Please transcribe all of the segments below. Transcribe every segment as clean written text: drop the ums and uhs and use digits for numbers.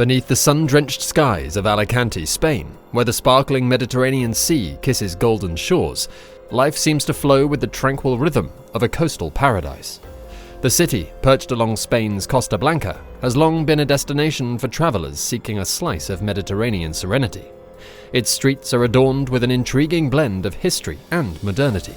Beneath the sun-drenched skies of Alicante, Spain, where the sparkling Mediterranean Sea kisses golden shores, life seems to flow with the tranquil rhythm of a coastal paradise. The city, perched along Spain's Costa Blanca, has long been a destination for travelers seeking a slice of Mediterranean serenity. Its streets are adorned with an intriguing blend of history and modernity.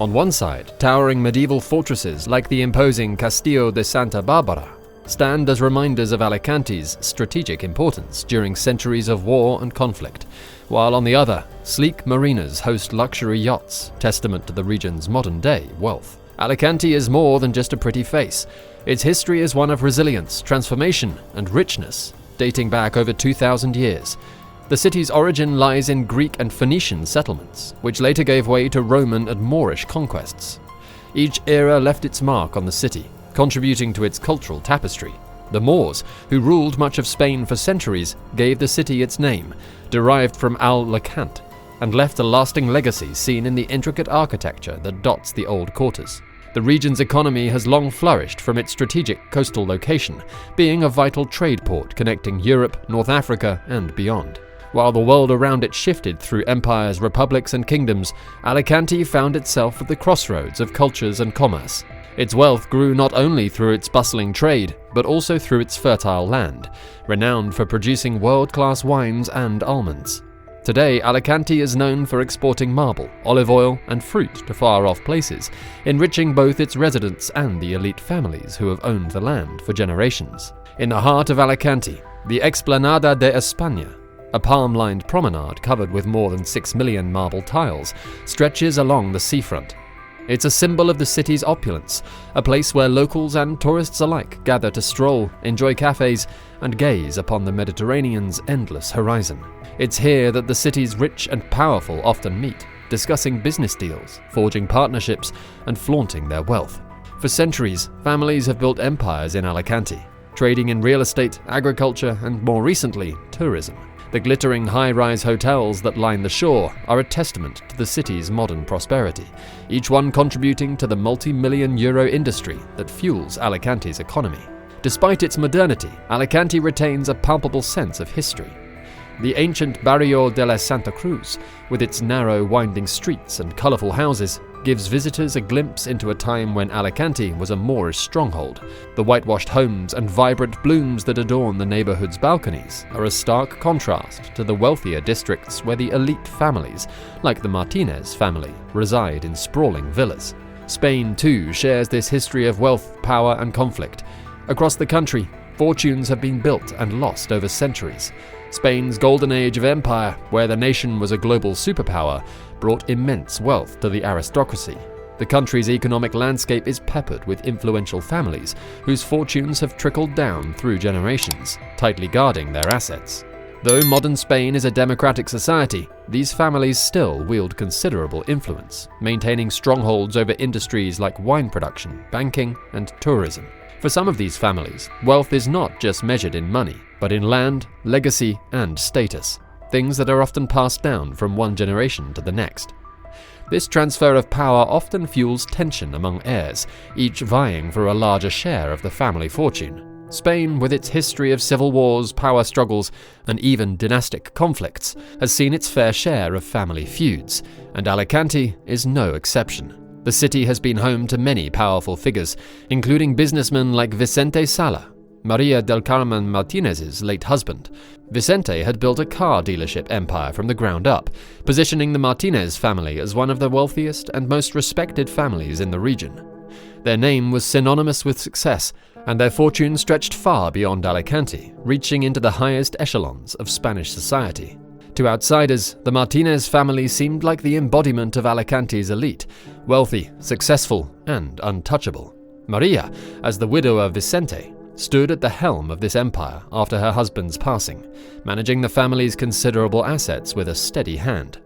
On one side, towering medieval fortresses like the imposing Castillo de Santa Barbara stand as reminders of Alicante's strategic importance during centuries of war and conflict, while on the other, sleek marinas host luxury yachts, testament to the region's modern-day wealth. Alicante is more than just a pretty face. Its history is one of resilience, transformation, and richness, dating back over 2,000 years. The city's origin lies in Greek and Phoenician settlements, which later gave way to Roman and Moorish conquests. Each era left its mark on the city, contributing to its cultural tapestry. The Moors, who ruled much of Spain for centuries, gave the city its name, derived from Alicante, and left a lasting legacy seen in the intricate architecture that dots the old quarters. The region's economy has long flourished from its strategic coastal location, being a vital trade port connecting Europe, North Africa, and beyond. While the world around it shifted through empires, republics, and kingdoms, Alicante found itself at the crossroads of cultures and commerce. Its wealth grew not only through its bustling trade, but also through its fertile land, renowned for producing world-class wines and almonds. Today, Alicante is known for exporting marble, olive oil, and fruit to far-off places, enriching both its residents and the elite families who have owned the land for generations. In the heart of Alicante, the Explanada de España, a palm-lined promenade covered with more than 6 million marble tiles, stretches along the seafront. It's a symbol of the city's opulence, a place where locals and tourists alike gather to stroll, enjoy cafes, and gaze upon the Mediterranean's endless horizon. It's here that the city's rich and powerful often meet, discussing business deals, forging partnerships, and flaunting their wealth. For centuries, families have built empires in Alicante, trading in real estate, agriculture, and more recently, tourism. The glittering high-rise hotels that line the shore are a testament to the city's modern prosperity, each one contributing to the multi-million euro industry that fuels Alicante's economy. Despite its modernity, Alicante retains a palpable sense of history. The ancient Barrio de la Santa Cruz, with its narrow, winding streets and colourful houses, gives visitors a glimpse into a time when Alicante was a Moorish stronghold. The whitewashed homes and vibrant blooms that adorn the neighbourhood's balconies are a stark contrast to the wealthier districts where the elite families, like the Martinez family, reside in sprawling villas. Spain, too, shares this history of wealth, power, and conflict. Across the country, fortunes have been built and lost over centuries. Spain's golden age of empire, where the nation was a global superpower, brought immense wealth to the aristocracy. The country's economic landscape is peppered with influential families whose fortunes have trickled down through generations, tightly guarding their assets. Though modern Spain is a democratic society, these families still wield considerable influence, maintaining strongholds over industries like wine production, banking, and tourism. For some of these families, wealth is not just measured in money, but in land, legacy, and status, things that are often passed down from one generation to the next. This transfer of power often fuels tension among heirs, each vying for a larger share of the family fortune. Spain, with its history of civil wars, power struggles, and even dynastic conflicts, has seen its fair share of family feuds, and Alicante is no exception. The city has been home to many powerful figures, including businessmen like Vicente Sala, Maria del Carmen Martinez's late husband. Vicente had built a car dealership empire from the ground up, positioning the Martinez family as one of the wealthiest and most respected families in the region. Their name was synonymous with success, and their fortune stretched far beyond Alicante, reaching into the highest echelons of Spanish society. To outsiders, the Martinez family seemed like the embodiment of Alicante's elite, wealthy, successful, and untouchable. Maria, as the widow of Vicente, stood at the helm of this empire after her husband's passing, managing the family's considerable assets with a steady hand.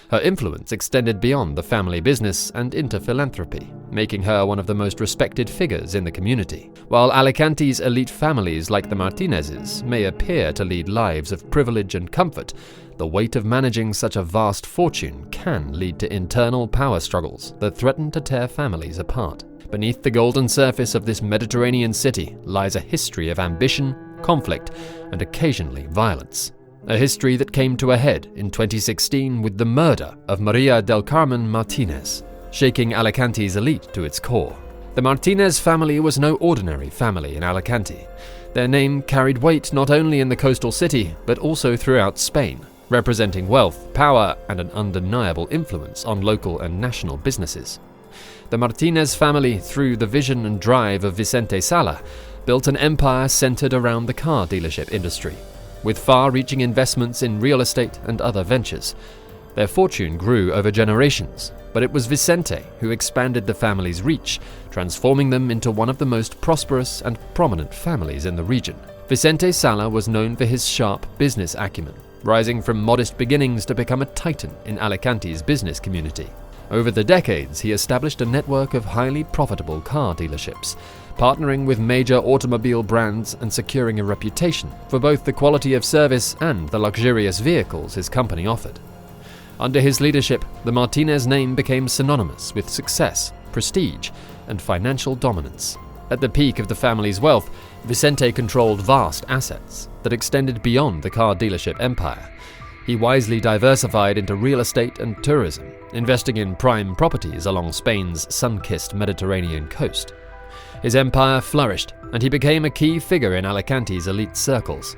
Her influence extended beyond the family business and into philanthropy, making her one of the most respected figures in the community. While Alicante's elite families like the Martinez's may appear to lead lives of privilege and comfort, the weight of managing such a vast fortune can lead to internal power struggles that threaten to tear families apart. Beneath the golden surface of this Mediterranean city lies a history of ambition, conflict, and occasionally violence. A history that came to a head in 2016 with the murder of Maria del Carmen Martinez, shaking Alicante's elite to its core. The Martinez family was no ordinary family in Alicante. Their name carried weight not only in the coastal city, but also throughout Spain, representing wealth, power, and an undeniable influence on local and national businesses. The Martinez family, through the vision and drive of Vicente Sala, built an empire centered around the car dealership industry, with far-reaching investments in real estate and other ventures. Their fortune grew over generations, but it was Vicente who expanded the family's reach, transforming them into one of the most prosperous and prominent families in the region. Vicente Sala was known for his sharp business acumen, rising from modest beginnings to become a titan in Alicante's business community. Over the decades, he established a network of highly profitable car dealerships, partnering with major automobile brands and securing a reputation for both the quality of service and the luxurious vehicles his company offered. Under his leadership, the Martinez name became synonymous with success, prestige, and financial dominance. At the peak of the family's wealth, Vicente controlled vast assets that extended beyond the car dealership empire. He wisely diversified into real estate and tourism, investing in prime properties along Spain's sun-kissed Mediterranean coast. His empire flourished, and he became a key figure in Alicante's elite circles.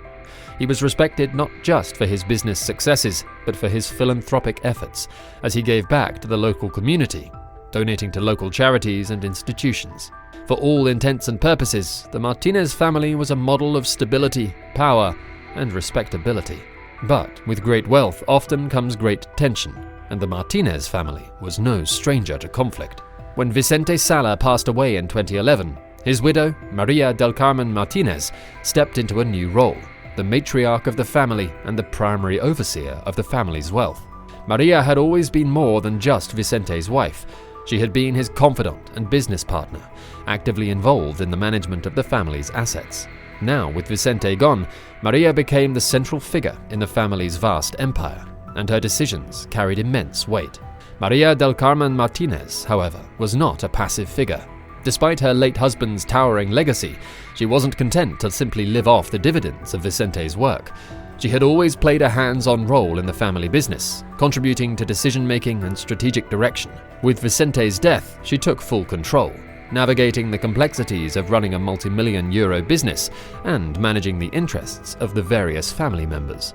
He was respected not just for his business successes, but for his philanthropic efforts, as he gave back to the local community, donating to local charities and institutions. For all intents and purposes, the Martinez family was a model of stability, power, and respectability. But with great wealth often comes great tension, and the Martinez family was no stranger to conflict. When Vicente Sala passed away in 2011, his widow, Maria del Carmen Martinez, stepped into a new role, the matriarch of the family and the primary overseer of the family's wealth. Maria had always been more than just Vicente's wife. She had been his confidant and business partner, actively involved in the management of the family's assets. Now, with Vicente gone, Maria became the central figure in the family's vast empire, and her decisions carried immense weight. Maria del Carmen Martinez, however, was not a passive figure. Despite her late husband's towering legacy, she wasn't content to simply live off the dividends of Vicente's work. She had always played a hands-on role in the family business, contributing to decision-making and strategic direction. With Vicente's death, she took full control, navigating the complexities of running a multi-million euro business and managing the interests of the various family members.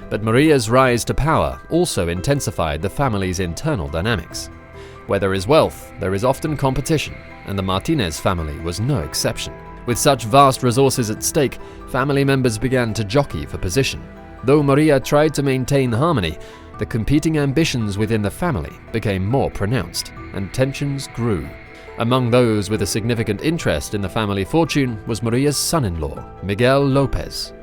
But Maria's rise to power also intensified the family's internal dynamics. Where there is wealth, there is often competition, and the Martinez family was no exception. With such vast resources at stake, family members began to jockey for position. Though Maria tried to maintain harmony, the competing ambitions within the family became more pronounced, and tensions grew. Among those with a significant interest in the family fortune was Maria's son-in-law, Miguel Lopez.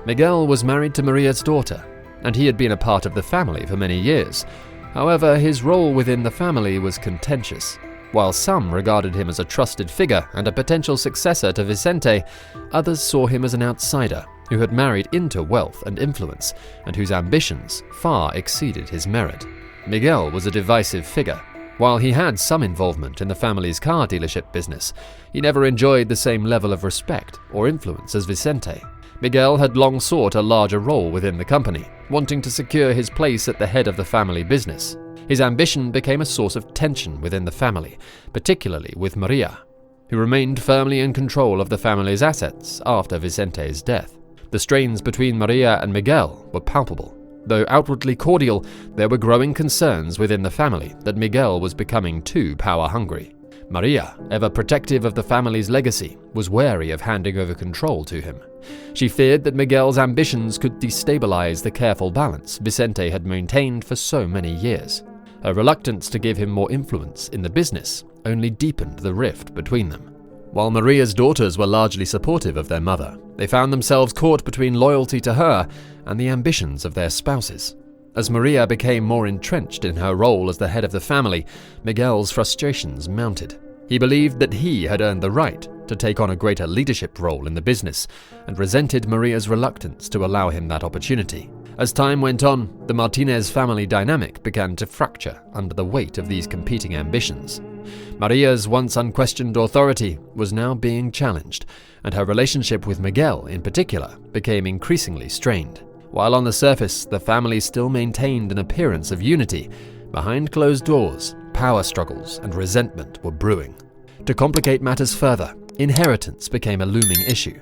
Miguel was married to Maria's daughter, and he had been a part of the family for many years. However, his role within the family was contentious. While some regarded him as a trusted figure and a potential successor to Vicente, others saw him as an outsider who had married into wealth and influence, and whose ambitions far exceeded his merit. Miguel was a divisive figure. While he had some involvement in the family's car dealership business, he never enjoyed the same level of respect or influence as Vicente. Miguel had long sought a larger role within the company, wanting to secure his place at the head of the family business. His ambition became a source of tension within the family, particularly with Maria, who remained firmly in control of the family's assets after Vicente's death. The strains between Maria and Miguel were palpable. Though outwardly cordial, there were growing concerns within the family that Miguel was becoming too power-hungry. Maria, ever protective of the family's legacy, was wary of handing over control to him. She feared that Miguel's ambitions could destabilize the careful balance Vicente had maintained for so many years. Her reluctance to give him more influence in the business only deepened the rift between them. While Maria's daughters were largely supportive of their mother, they found themselves caught between loyalty to her and the ambitions of their spouses. As Maria became more entrenched in her role as the head of the family, Miguel's frustrations mounted. He believed that he had earned the right to take on a greater leadership role in the business, and resented Maria's reluctance to allow him that opportunity. As time went on, the Martinez family dynamic began to fracture under the weight of these competing ambitions. Maria's once unquestioned authority was now being challenged, and her relationship with Miguel in particular became increasingly strained. While on the surface the family still maintained an appearance of unity, behind closed doors, power struggles and resentment were brewing. To complicate matters further, inheritance became a looming issue.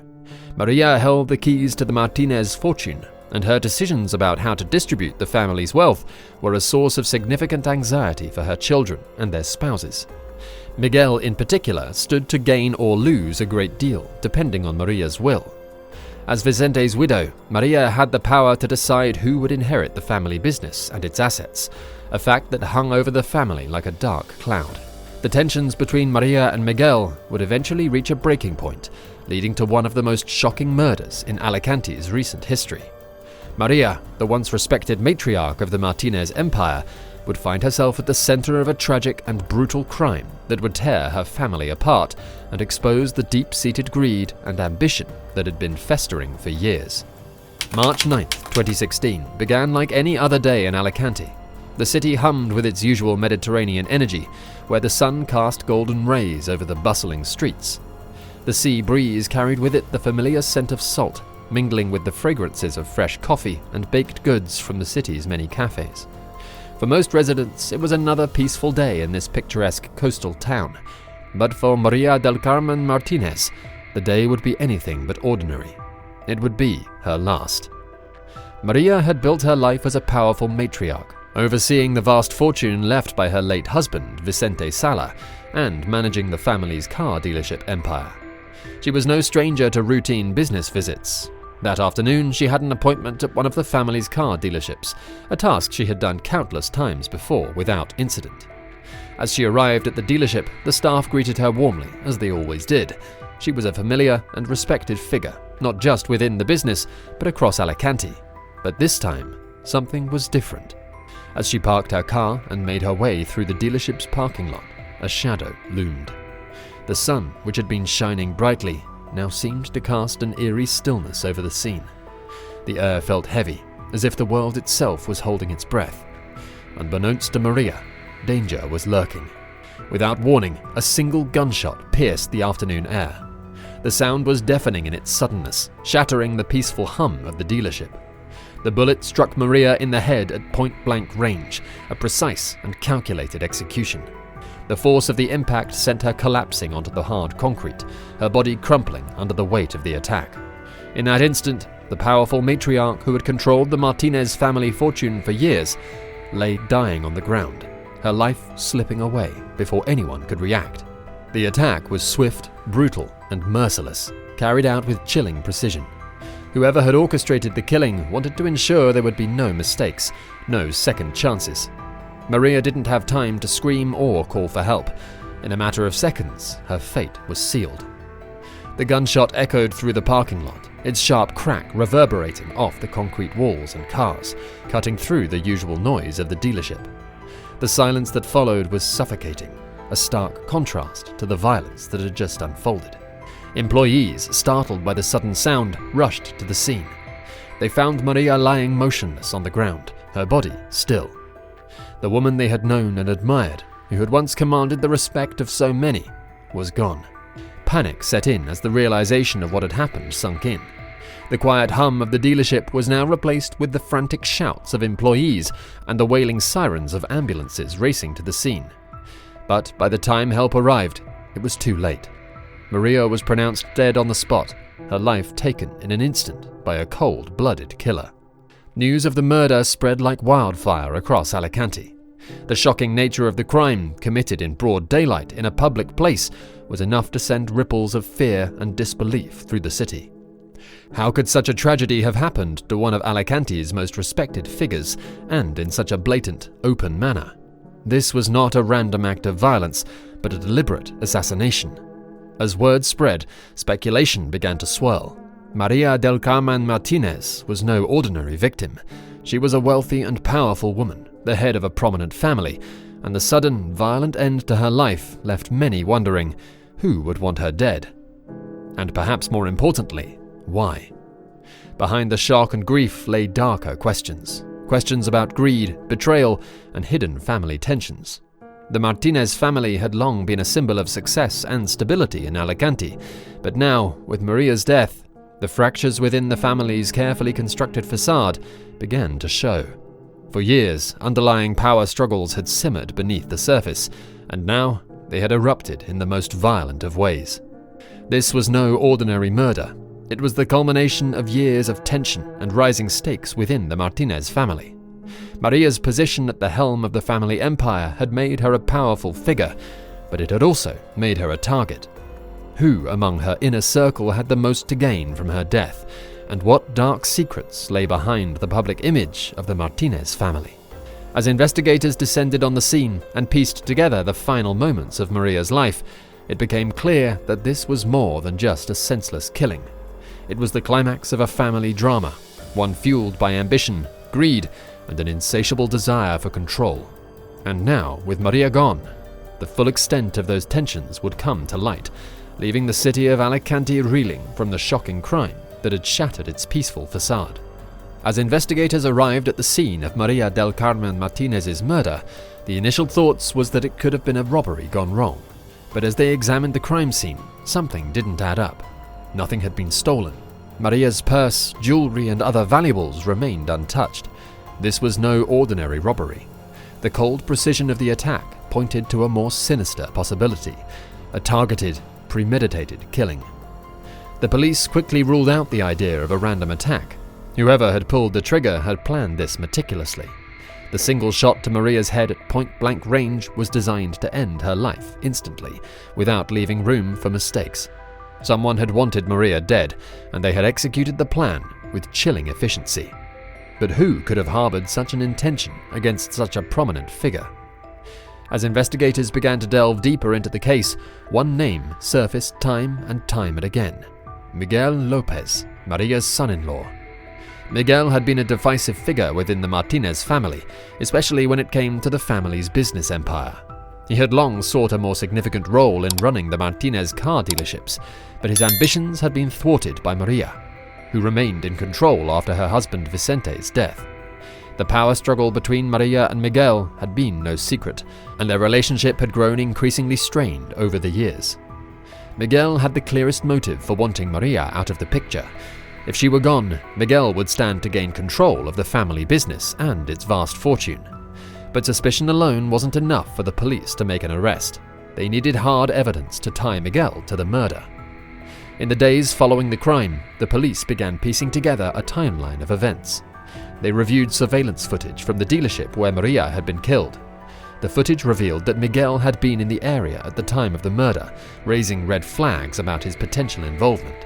Maria held the keys to the Martinez fortune, and her decisions about how to distribute the family's wealth were a source of significant anxiety for her children and their spouses. Miguel in particular stood to gain or lose a great deal, depending on Maria's will. As Vicente's widow, Maria had the power to decide who would inherit the family business and its assets, a fact that hung over the family like a dark cloud. The tensions between Maria and Miguel would eventually reach a breaking point, leading to one of the most shocking murders in Alicante's recent history. Maria, the once respected matriarch of the Martinez Empire, would find herself at the center of a tragic and brutal crime that would tear her family apart and expose the deep-seated greed and ambition that had been festering for years. March 9th, 2016 began like any other day in Alicante. The city hummed with its usual Mediterranean energy, where the sun cast golden rays over the bustling streets. The sea breeze carried with it the familiar scent of salt, mingling with the fragrances of fresh coffee and baked goods from the city's many cafes. For most residents, it was another peaceful day in this picturesque coastal town. But for Maria del Carmen Martinez, the day would be anything but ordinary. It would be her last. Maria had built her life as a powerful matriarch, overseeing the vast fortune left by her late husband, Vicente Sala, and managing the family's car dealership empire. She was no stranger to routine business visits. That afternoon, she had an appointment at one of the family's car dealerships, a task she had done countless times before without incident. As she arrived at the dealership, the staff greeted her warmly, as they always did. She was a familiar and respected figure, not just within the business, but across Alicante. But this time, something was different. As she parked her car and made her way through the dealership's parking lot, a shadow loomed. The sun, which had been shining brightly, now seemed to cast an eerie stillness over the scene. The air felt heavy, as if the world itself was holding its breath. Unbeknownst to Maria, danger was lurking. Without warning, a single gunshot pierced the afternoon air. The sound was deafening in its suddenness, shattering the peaceful hum of the dealership. The bullet struck Maria in the head at point-blank range, a precise and calculated execution. The force of the impact sent her collapsing onto the hard concrete, her body crumpling under the weight of the attack. In that instant, the powerful matriarch who had controlled the Martinez family fortune for years lay dying on the ground, her life slipping away before anyone could react. The attack was swift, brutal, and merciless, carried out with chilling precision. Whoever had orchestrated the killing wanted to ensure there would be no mistakes, no second chances. Maria didn't have time to scream or call for help. In a matter of seconds, her fate was sealed. The gunshot echoed through the parking lot, its sharp crack reverberating off the concrete walls and cars, cutting through the usual noise of the dealership. The silence that followed was suffocating, a stark contrast to the violence that had just unfolded. Employees, startled by the sudden sound, rushed to the scene. They found Maria lying motionless on the ground, her body still. The woman they had known and admired, who had once commanded the respect of so many, was gone. Panic set in as the realization of what had happened sunk in. The quiet hum of the dealership was now replaced with the frantic shouts of employees and the wailing sirens of ambulances racing to the scene. But by the time help arrived, it was too late. Maria was pronounced dead on the spot, her life taken in an instant by a cold-blooded killer. News of the murder spread like wildfire across Alicante. The shocking nature of the crime, committed in broad daylight in a public place, was enough to send ripples of fear and disbelief through the city. How could such a tragedy have happened to one of Alicante's most respected figures, and in such a blatant, open manner? This was not a random act of violence, but a deliberate assassination. As word spread, speculation began to swirl. Maria del Carmen Martinez was no ordinary victim. She was a wealthy and powerful woman, the head of a prominent family, and the sudden, violent end to her life left many wondering who would want her dead. And perhaps more importantly, why? Behind the shock and grief lay darker questions. Questions about greed, betrayal, and hidden family tensions. The Martinez family had long been a symbol of success and stability in Alicante, but now, with Maria's death, the fractures within the family's carefully constructed facade began to show. For years, underlying power struggles had simmered beneath the surface, and now they had erupted in the most violent of ways. This was no ordinary murder. It was the culmination of years of tension and rising stakes within the Martinez family. Maria's position at the helm of the family empire had made her a powerful figure, but it had also made her a target. Who among her inner circle had the most to gain from her death, and what dark secrets lay behind the public image of the Martinez family? As investigators descended on the scene and pieced together the final moments of Maria's life, it became clear that this was more than just a senseless killing. It was the climax of a family drama, one fueled by ambition, greed, and an insatiable desire for control. And now, with Maria gone, the full extent of those tensions would come to light, leaving the city of Alicante reeling from the shocking crime that had shattered its peaceful facade. As investigators arrived at the scene of Maria del Carmen Martinez's murder, the initial thoughts was that it could have been a robbery gone wrong. But as they examined the crime scene, something didn't add up. Nothing had been stolen. Maria's purse, jewelry, and other valuables remained untouched. This was no ordinary robbery. The cold precision of the attack pointed to a more sinister possibility, a targeted, premeditated killing. The police quickly ruled out the idea of a random attack. Whoever had pulled the trigger had planned this meticulously. The single shot to Maria's head at point-blank range was designed to end her life instantly, without leaving room for mistakes. Someone had wanted Maria dead, and they had executed the plan with chilling efficiency. But who could have harbored such an intention against such a prominent figure? As investigators began to delve deeper into the case, one name surfaced time and time and again: Miguel Lopez, Maria's son-in-law. Miguel had been a divisive figure within the Martinez family, especially when it came to the family's business empire. He had long sought a more significant role in running the Martinez car dealerships, but his ambitions had been thwarted by Maria, who remained in control after her husband Vicente's death. The power struggle between Maria and Miguel had been no secret, and their relationship had grown increasingly strained over the years. Miguel had the clearest motive for wanting Maria out of the picture. If she were gone, Miguel would stand to gain control of the family business and its vast fortune. But suspicion alone wasn't enough for the police to make an arrest. They needed hard evidence to tie Miguel to the murder. In the days following the crime, the police began piecing together a timeline of events. They reviewed surveillance footage from the dealership where Maria had been killed. The footage revealed that Miguel had been in the area at the time of the murder, raising red flags about his potential involvement.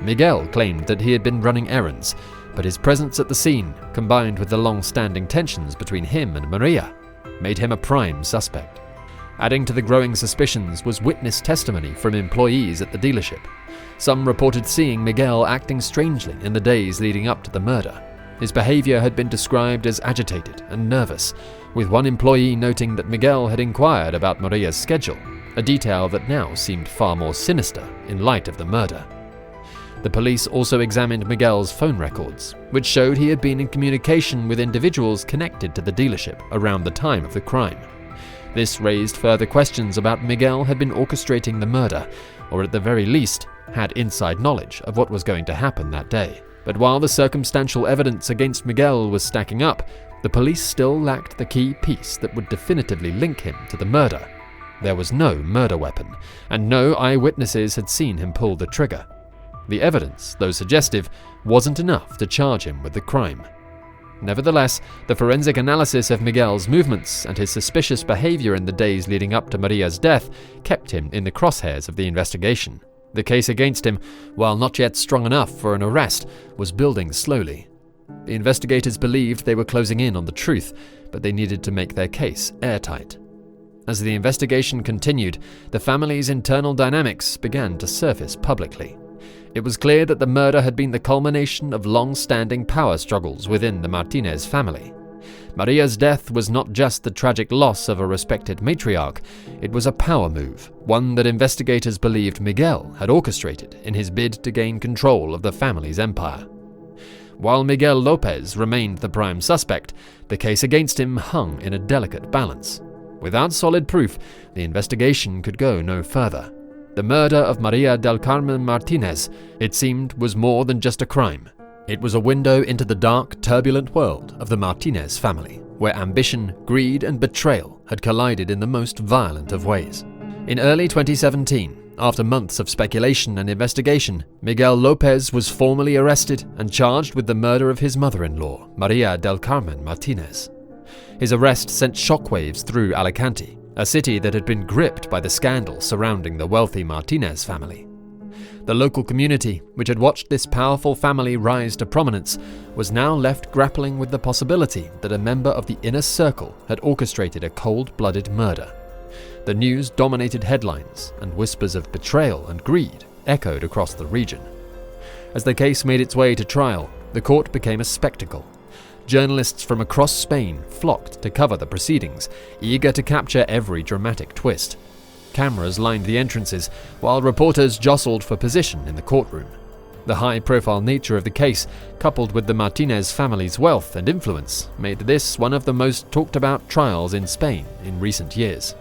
Miguel claimed that he had been running errands, but his presence at the scene, combined with the long-standing tensions between him and Maria, made him a prime suspect. Adding to the growing suspicions was witness testimony from employees at the dealership. Some reported seeing Miguel acting strangely in the days leading up to the murder. His behavior had been described as agitated and nervous, with one employee noting that Miguel had inquired about Maria's schedule, a detail that now seemed far more sinister in light of the murder. The police also examined Miguel's phone records, which showed he had been in communication with individuals connected to the dealership around the time of the crime. This raised further questions about Miguel had been orchestrating the murder, or at the very least, had inside knowledge of what was going to happen that day. But while the circumstantial evidence against Miguel was stacking up, the police still lacked the key piece that would definitively link him to the murder. There was no murder weapon, and no eyewitnesses had seen him pull the trigger. The evidence, though suggestive, wasn't enough to charge him with the crime. Nevertheless, the forensic analysis of Miguel's movements and his suspicious behavior in the days leading up to Maria's death kept him in the crosshairs of the investigation. The case against him, while not yet strong enough for an arrest, was building slowly. The investigators believed they were closing in on the truth, but they needed to make their case airtight. As the investigation continued, the family's internal dynamics began to surface publicly. It was clear that the murder had been the culmination of long-standing power struggles within the Martinez family. Maria's death was not just the tragic loss of a respected matriarch, it was a power move, one that investigators believed Miguel had orchestrated in his bid to gain control of the family's empire. While Miguel Lopez remained the prime suspect, the case against him hung in a delicate balance. Without solid proof, the investigation could go no further. The murder of Maria del Carmen Martinez, it seemed, was more than just a crime. It was a window into the dark, turbulent world of the Martinez family, where ambition, greed, and betrayal had collided in the most violent of ways. In early 2017, after months of speculation and investigation, Miguel Lopez was formally arrested and charged with the murder of his mother-in-law, Maria del Carmen Martinez. His arrest sent shockwaves through Alicante, a city that had been gripped by the scandal surrounding the wealthy Martinez family. The local community, which had watched this powerful family rise to prominence, was now left grappling with the possibility that a member of the inner circle had orchestrated a cold-blooded murder. The news dominated headlines, and whispers of betrayal and greed echoed across the region. As the case made its way to trial, the court became a spectacle. Journalists from across Spain flocked to cover the proceedings, eager to capture every dramatic twist. Cameras lined the entrances, while reporters jostled for position in the courtroom. The high-profile nature of the case, coupled with the Martinez family's wealth and influence, made this one of the most talked-about trials in Spain in recent years.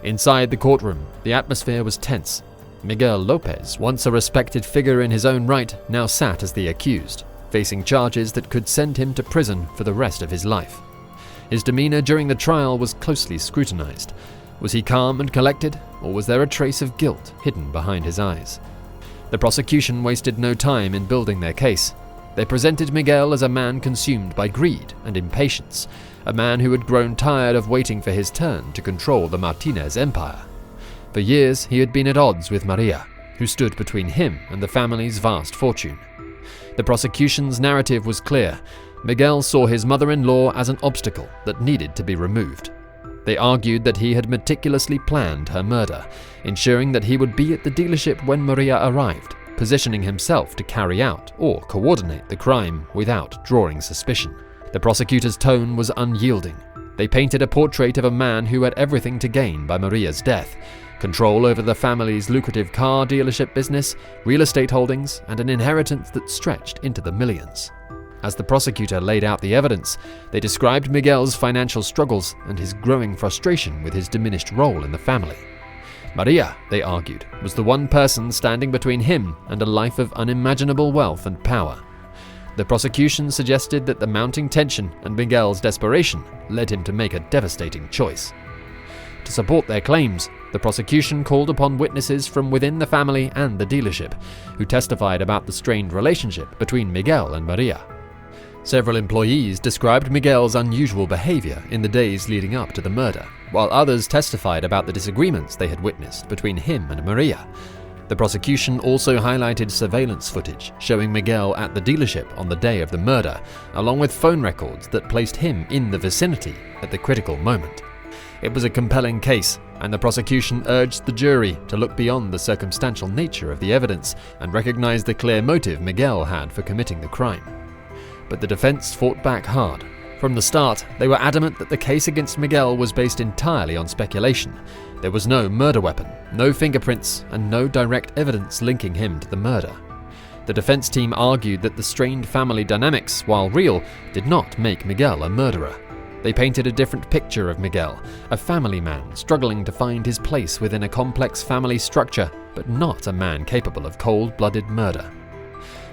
Inside the courtroom, the atmosphere was tense. Miguel Lopez, once a respected figure in his own right, now sat as the accused, facing charges that could send him to prison for the rest of his life. His demeanor during the trial was closely scrutinized. Was he calm and collected, or was there a trace of guilt hidden behind his eyes? The prosecution wasted no time in building their case. They presented Miguel as a man consumed by greed and impatience, a man who had grown tired of waiting for his turn to control the Martinez empire. For years, he had been at odds with Maria, who stood between him and the family's vast fortune. The prosecution's narrative was clear. Miguel saw his mother-in-law as an obstacle that needed to be removed. They argued that he had meticulously planned her murder, ensuring that he would be at the dealership when Maria arrived, positioning himself to carry out or coordinate the crime without drawing suspicion. The prosecutor's tone was unyielding. They painted a portrait of a man who had everything to gain by Maria's death: control over the family's lucrative car dealership business, real estate holdings, and an inheritance that stretched into the millions. As the prosecutor laid out the evidence, they described Miguel's financial struggles and his growing frustration with his diminished role in the family. Maria, they argued, was the one person standing between him and a life of unimaginable wealth and power. The prosecution suggested that the mounting tension and Miguel's desperation led him to make a devastating choice. To support their claims, the prosecution called upon witnesses from within the family and the dealership, who testified about the strained relationship between Miguel and Maria. Several employees described Miguel's unusual behavior in the days leading up to the murder, while others testified about the disagreements they had witnessed between him and Maria. The prosecution also highlighted surveillance footage showing Miguel at the dealership on the day of the murder, along with phone records that placed him in the vicinity at the critical moment. It was a compelling case, and the prosecution urged the jury to look beyond the circumstantial nature of the evidence and recognize the clear motive Miguel had for committing the crime. But the defense fought back hard. From the start, they were adamant that the case against Miguel was based entirely on speculation. There was no murder weapon, no fingerprints, and no direct evidence linking him to the murder. The defense team argued that the strained family dynamics, while real, did not make Miguel a murderer. They painted a different picture of Miguel, a family man struggling to find his place within a complex family structure, but not a man capable of cold-blooded murder.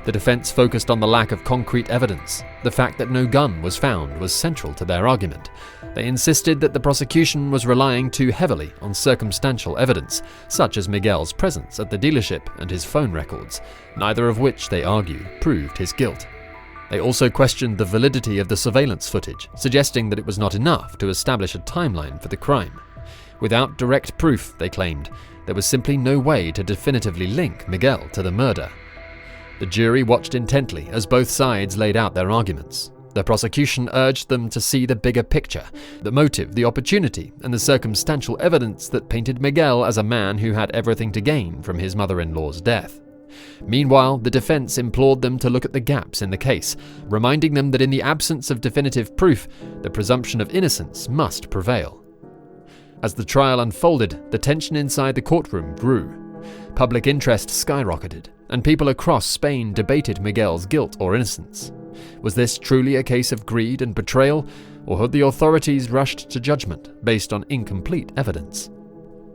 The defense focused on the lack of concrete evidence. The fact that no gun was found was central to their argument. They insisted that the prosecution was relying too heavily on circumstantial evidence, such as Miguel's presence at the dealership and his phone records, neither of which, they argued, proved his guilt. They also questioned the validity of the surveillance footage, suggesting that it was not enough to establish a timeline for the crime. Without direct proof, they claimed, there was simply no way to definitively link Miguel to the murder. The jury watched intently as both sides laid out their arguments. The prosecution urged them to see the bigger picture, the motive, the opportunity, and the circumstantial evidence that painted Miguel as a man who had everything to gain from his mother-in-law's death. Meanwhile, the defense implored them to look at the gaps in the case, reminding them that in the absence of definitive proof, the presumption of innocence must prevail. As the trial unfolded, the tension inside the courtroom grew. Public interest skyrocketed, and people across Spain debated Miguel's guilt or innocence. Was this truly a case of greed and betrayal, or had the authorities rushed to judgment based on incomplete evidence?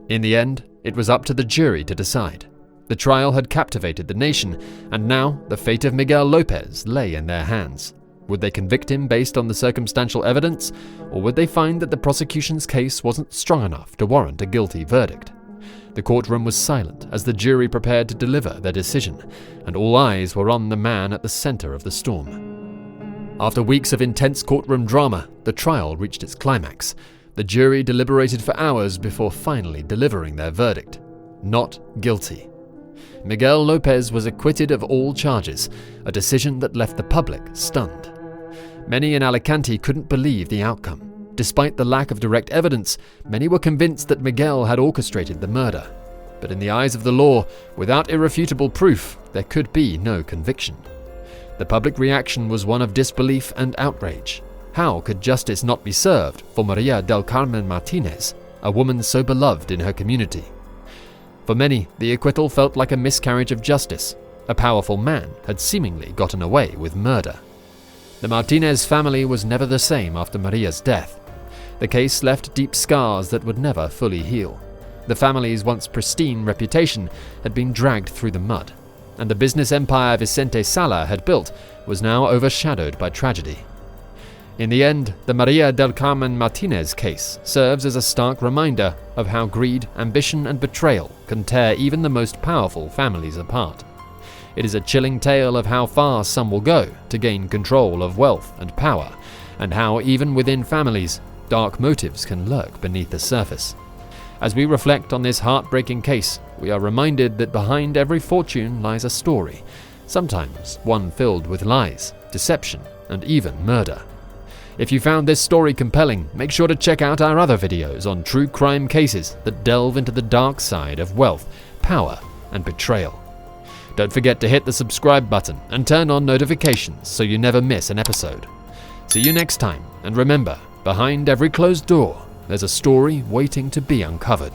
In the end, it was up to the jury to decide. The trial had captivated the nation, and now the fate of Miguel Lopez lay in their hands. Would they convict him based on the circumstantial evidence, or would they find that the prosecution's case wasn't strong enough to warrant a guilty verdict? The courtroom was silent as the jury prepared to deliver their decision, and all eyes were on the man at the center of the storm. After weeks of intense courtroom drama, the trial reached its climax. The jury deliberated for hours before finally delivering their verdict: not guilty. Miguel Lopez was acquitted of all charges, a decision that left the public stunned. Many in Alicante couldn't believe the outcome. Despite the lack of direct evidence, many were convinced that Miguel had orchestrated the murder. But in the eyes of the law, without irrefutable proof, there could be no conviction. The public reaction was one of disbelief and outrage. How could justice not be served for Maria del Carmen Martinez, a woman so beloved in her community? For many, the acquittal felt like a miscarriage of justice. A powerful man had seemingly gotten away with murder. The Martinez family was never the same after Maria's death. The case left deep scars that would never fully heal. The family's once pristine reputation had been dragged through the mud, and the business empire Vicente Sala had built was now overshadowed by tragedy. In the end, the Maria del Carmen Martinez case serves as a stark reminder of how greed, ambition, and betrayal can tear even the most powerful families apart. It is a chilling tale of how far some will go to gain control of wealth and power, and how even within families, dark motives can lurk beneath the surface. As we reflect on this heartbreaking case, we are reminded that behind every fortune lies a story, sometimes one filled with lies, deception, and even murder. If you found this story compelling, make sure to check out our other videos on true crime cases that delve into the dark side of wealth, power, and betrayal. Don't forget to hit the subscribe button and turn on notifications so you never miss an episode. See you next time, and remember, behind every closed door, there's a story waiting to be uncovered.